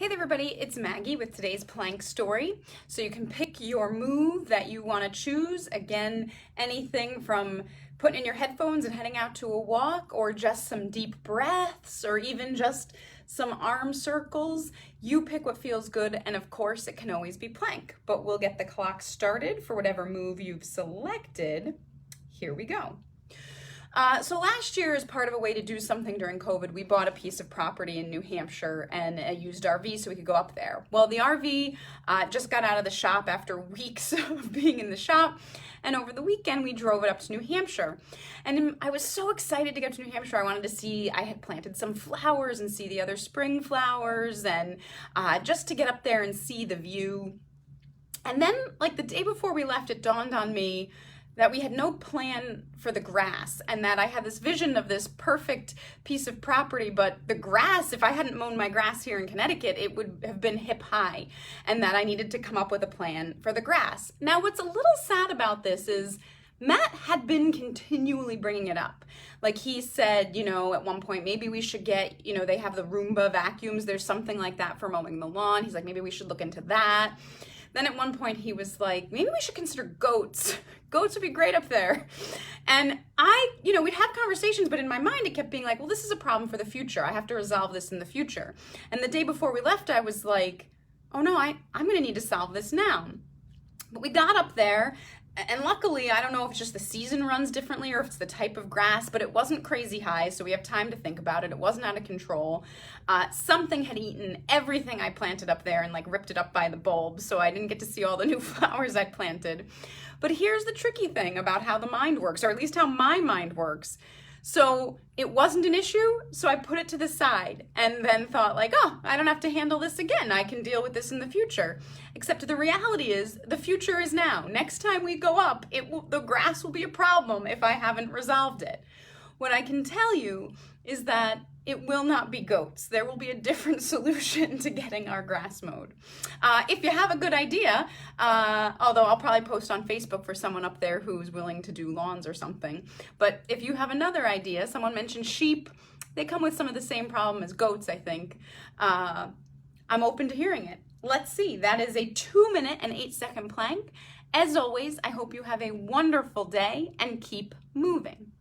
Hey there everybody, it's Maggie with today's plank story. So you can pick your move that you want to choose. Again, anything from putting in your headphones and heading out to a walk, or just some deep breaths, or even just some arm circles. You pick what feels good, and of course it can always be plank. But we'll get the clock started for whatever move you've selected. Here we go. So last year, as part of a way to do something during COVID, we bought a piece of property in New Hampshire and a used RV so we could go up there. Well, the RV just got out of the shop after weeks of being in the shop, and over the weekend we drove it up to New Hampshire. And I was so excited to get to New Hampshire. I wanted to see, I had planted some flowers and see the other spring flowers, and just to get up there and see the view. And then, like the day before we left, it dawned on me that we had no plan for the grass, and that I had this vision of this perfect piece of property, but the grass, if I hadn't mown my grass here in Connecticut, it would have been hip high, and that I needed to come up with a plan for the grass. Now, what's a little sad about this is Matt had been continually bringing it up. Like he said, at one point, maybe we should get, they have the Roomba vacuums. There's something like that for mowing the lawn. He's like, maybe we should look into that. Then at one point he was like, maybe we should consider goats. Goats would be great up there. And we'd have conversations, but in my mind it kept being like, well, this is a problem for the future. I have to resolve this in the future. And the day before we left, I was like, oh no, I'm gonna need to solve this now. But we got up there, and luckily, I don't know if it's just the season runs differently or if it's the type of grass, but it wasn't crazy high, so we have time to think about it. It wasn't out of control. Something had eaten everything I planted up there and ripped it up by the bulbs, so I didn't get to see all the new flowers I planted. But here's the tricky thing about how the mind works, or at least how my mind works. So it wasn't an issue, so I put it to the side and then thought oh, I don't have to handle this again. I can deal with this in the future. Except the reality is the future is now. Next time we go up, the grass will be a problem if I haven't resolved it. What I can tell you is that it will not be goats. There will be a different solution to getting our grass mowed. If you have a good idea, although I'll probably post on Facebook for someone up there who's willing to do lawns or something. But if you have another idea, someone mentioned sheep. They come with some of the same problem as goats, I think. I'm open to hearing it. Let's see. That is a 2-minute and 8-second plank. As always, I hope you have a wonderful day and keep moving.